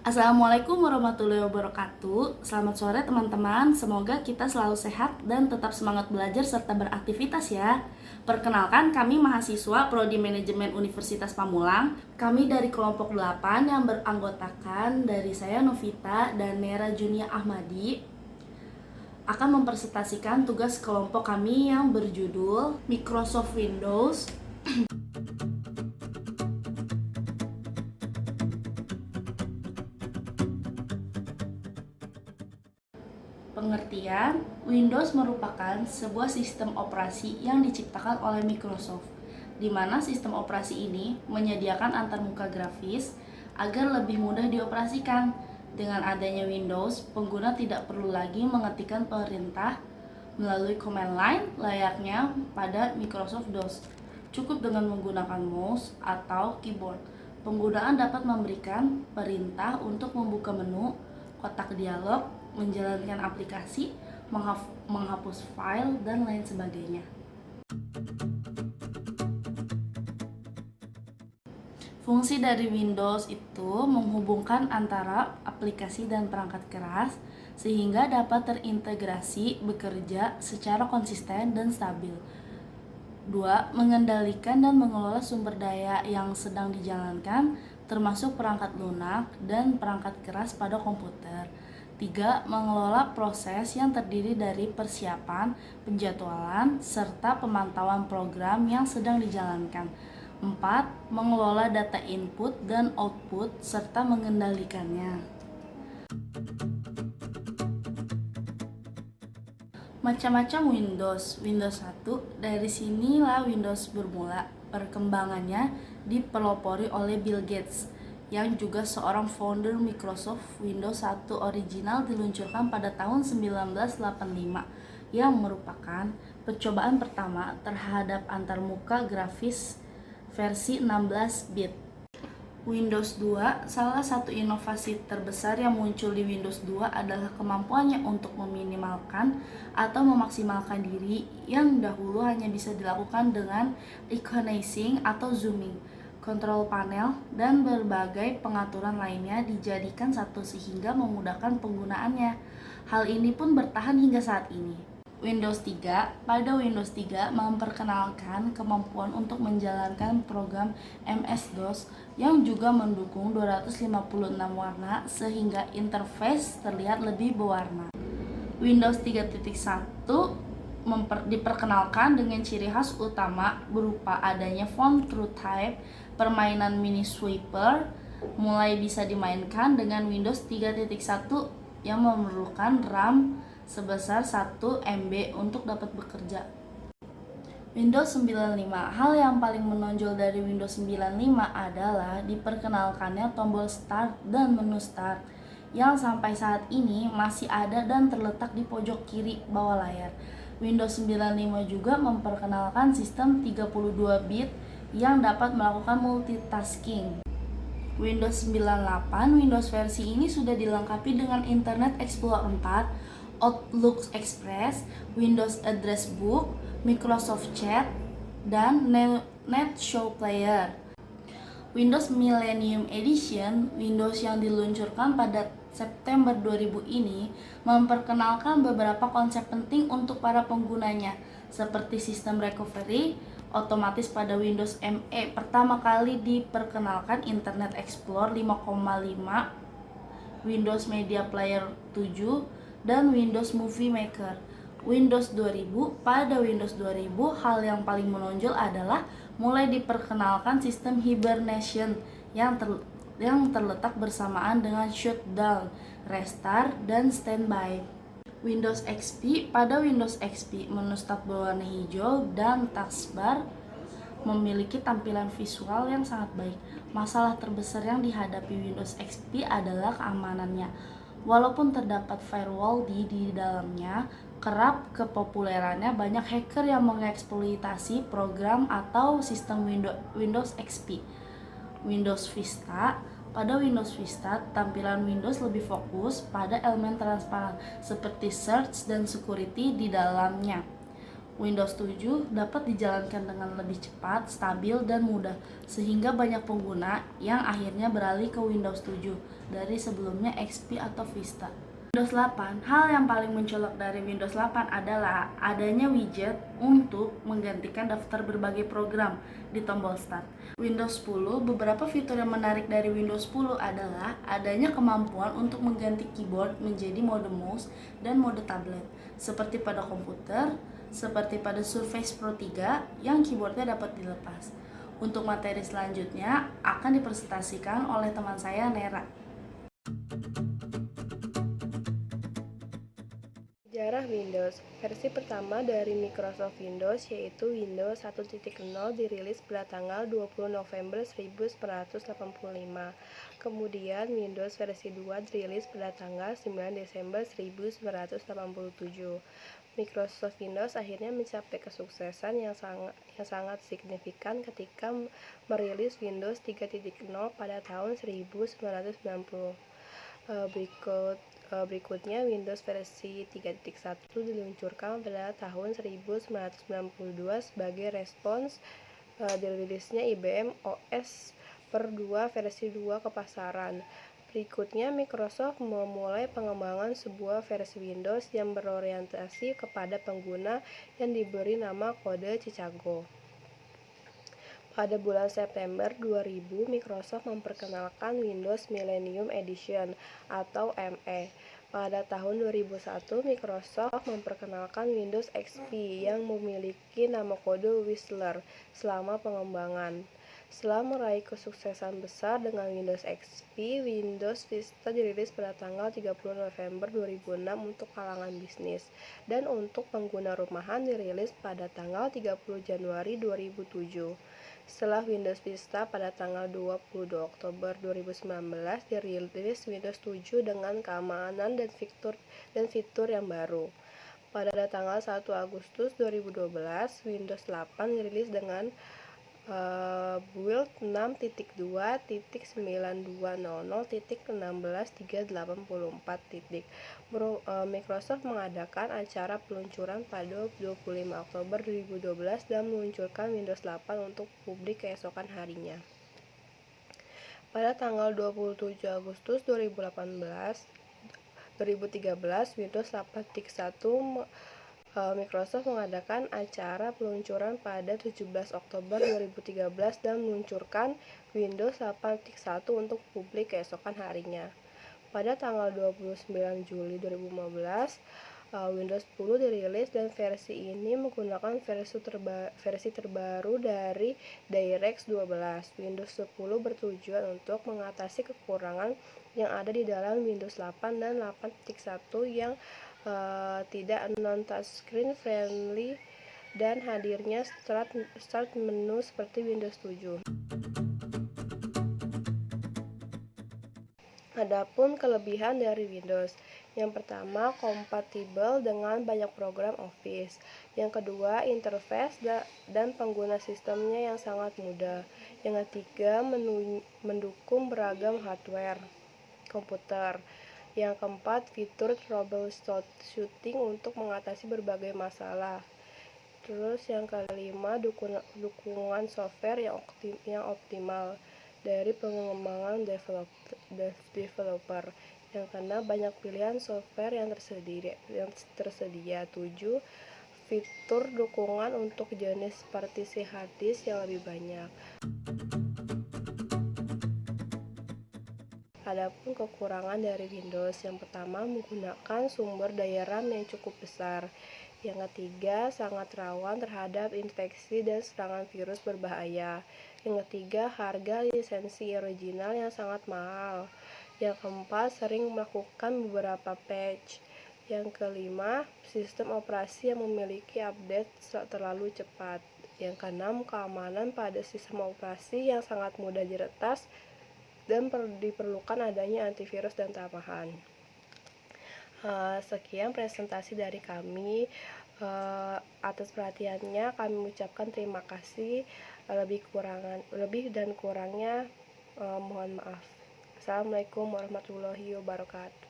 Assalamualaikum warahmatullahi wabarakatuh. Selamat sore teman-teman. Semoga kita selalu sehat dan tetap semangat belajar serta beraktivitas ya. Perkenalkan, kami mahasiswa Prodi Manajemen Universitas Pamulang. Kami dari kelompok 8 yang beranggotakan dari saya Novita dan Nera Junia Ahmadi akan mempresentasikan tugas kelompok kami yang berjudul Microsoft Windows. Pengertian, Windows merupakan sebuah sistem operasi yang diciptakan oleh Microsoft, di mana sistem operasi ini menyediakan antarmuka grafis agar lebih mudah dioperasikan. Dengan adanya Windows, pengguna tidak perlu lagi mengetikkan perintah melalui command line layaknya pada Microsoft DOS. Cukup dengan menggunakan mouse atau keyboard. Penggunaan dapat memberikan perintah untuk membuka menu, kotak dialog, menjalankan aplikasi, menghapus file, dan lain sebagainya. Fungsi dari Windows itu menghubungkan antara aplikasi dan perangkat keras sehingga dapat terintegrasi bekerja secara konsisten dan stabil. 2. Mengendalikan dan mengelola sumber daya yang sedang dijalankan termasuk perangkat lunak dan perangkat keras pada komputer. 3. Mengelola proses yang terdiri dari persiapan, penjadwalan, serta pemantauan program yang sedang dijalankan. 4. Mengelola data input dan output serta mengendalikannya. Macam-macam Windows 1, dari sinilah Windows bermula. Perkembangannya dipelopori oleh Bill Gates, yang juga seorang founder Microsoft. Windows 1 original diluncurkan pada tahun 1985, yang merupakan percobaan pertama terhadap antarmuka grafis versi 16 bit. Windows 2, salah satu inovasi terbesar yang muncul di Windows 2 adalah kemampuannya untuk meminimalkan atau memaksimalkan diri yang dahulu hanya bisa dilakukan dengan recognizing atau zooming. Kontrol panel dan berbagai pengaturan lainnya dijadikan satu sehingga memudahkan penggunaannya. Hal ini pun bertahan hingga saat ini. Pada Windows 3 memperkenalkan kemampuan untuk menjalankan program MS-DOS yang juga mendukung 256 warna sehingga interface terlihat lebih berwarna. Windows 3.1 diperkenalkan dengan ciri khas utama berupa adanya font TrueType. Permainan mini sweeper mulai bisa dimainkan dengan Windows 3.1 yang memerlukan RAM sebesar 1 MB untuk dapat bekerja. Windows 95. Hal yang paling menonjol dari Windows 95 adalah diperkenalkannya tombol Start dan menu Start yang sampai saat ini masih ada dan terletak di pojok kiri bawah layar. Windows 95 juga memperkenalkan sistem 32 bit yang dapat melakukan multitasking. Windows 98, Windows versi ini sudah dilengkapi dengan Internet Explorer 4, Outlook Express, Windows Address Book, Microsoft Chat, dan NetShow Player. Windows Millennium Edition, Windows yang diluncurkan pada September 2000 ini, memperkenalkan beberapa konsep penting untuk para penggunanya, seperti sistem recovery otomatis pada Windows ME. Pertama kali diperkenalkan Internet Explorer 5.5, Windows Media Player 7, dan Windows Movie Maker. Windows 2000, pada Windows 2000 hal yang paling menonjol adalah mulai diperkenalkan sistem hibernation yang terletak bersamaan dengan shutdown, restart, dan standby. Windows XP, pada Windows XP menu start berwarna hijau dan taskbar memiliki tampilan visual yang sangat baik. Masalah terbesar yang dihadapi Windows XP adalah keamanannya. Walaupun terdapat firewall di dalamnya, kerap kepopulerannya banyak hacker yang mengeksploitasi program atau sistem Windows XP. Windows Vista, pada Windows Vista, tampilan Windows lebih fokus pada elemen transparan seperti search dan security di dalamnya. Windows 7 dapat dijalankan dengan lebih cepat, stabil, dan mudah, sehingga banyak pengguna yang akhirnya beralih ke Windows 7 dari sebelumnya XP atau Vista. Windows 8, hal yang paling mencolok dari Windows 8 adalah adanya widget untuk menggantikan daftar berbagai program di tombol Start. Windows 10, beberapa fitur yang menarik dari Windows 10 adalah adanya kemampuan untuk mengganti keyboard menjadi mode mouse dan mode tablet, seperti pada komputer, seperti pada Surface Pro 3 yang keyboardnya dapat dilepas. Untuk materi selanjutnya akan dipresentasikan oleh teman saya Nera. Sejarah Windows. Versi pertama dari Microsoft Windows yaitu Windows 1.0 dirilis pada tanggal 20 November 1985. Kemudian Windows versi 2 dirilis pada tanggal 9 Desember 1987. Microsoft Windows akhirnya mencapai kesuksesan yang sangat signifikan ketika merilis Windows 3.0 pada tahun 1990. Berikutnya Windows versi 3.1 diluncurkan pada tahun 1992 sebagai respons dirilisnya IBM OS per 2 versi 2 ke pasaran. Berikutnya Microsoft memulai pengembangan sebuah versi Windows yang berorientasi kepada pengguna yang diberi nama kode Chicago. Pada bulan September 2000, Microsoft memperkenalkan Windows Millennium Edition atau ME. Pada tahun 2001, Microsoft memperkenalkan Windows XP yang memiliki nama kode Whistler selama pengembangan. Setelah meraih kesuksesan besar dengan Windows XP, Windows Vista dirilis pada tanggal 30 November 2006 untuk kalangan bisnis, dan untuk pengguna rumahan dirilis pada tanggal 30 Januari 2007. Setelah Windows Vista pada tanggal 22 Oktober 2019 dirilis Windows 7 dengan keamanan dan fitur yang baru. Pada tanggal 1 Agustus 2012, Windows 8 dirilis dengan build 6.2.9200.16384. Microsoft mengadakan acara peluncuran pada 25 Oktober 2012 dan meluncurkan Windows 8 untuk publik keesokan harinya. Pada tanggal 27 Agustus 2013, Windows 8.1 Microsoft mengadakan acara peluncuran pada 17 Oktober 2013 dan meluncurkan Windows 8.1 untuk publik keesokan harinya. Pada tanggal 29 Juli 2015, Windows 10 dirilis dan versi ini menggunakan versi terbaru dari DirectX 12. Windows 10 bertujuan untuk mengatasi kekurangan yang ada di dalam Windows 8 dan 8.1 yang tidak non-touchscreen friendly dan hadirnya start menu seperti Windows 7. Adapun kelebihan dari Windows, yang pertama kompatibel dengan banyak program Office, yang kedua interface dan pengguna sistemnya yang sangat mudah, yang ketiga mendukung beragam hardware komputer, yang keempat fitur troubleshooting untuk mengatasi berbagai masalah. Terus yang kelima dukungan software yang optimal dari pengembangan developer. Yang keenam banyak pilihan software yang tersedia. 7. Fitur dukungan untuk jenis partisi hard disk yang lebih banyak. Adapun kekurangan dari Windows, yang pertama menggunakan sumber daya RAM yang cukup besar. Yang ketiga, sangat rawan terhadap infeksi dan serangan virus berbahaya. Yang ketiga, harga lisensi original yang sangat mahal. Yang keempat, sering melakukan beberapa patch. Yang kelima, sistem operasi yang memiliki update terlalu cepat. Yang keenam, keamanan pada sistem operasi yang sangat mudah diretas dan diperlukan adanya antivirus dan tambahan. Sekian presentasi dari kami. Atas perhatiannya kami ucapkan terima kasih. Lebih dan kurangnya mohon maaf. Assalamualaikum warahmatullahi wabarakatuh.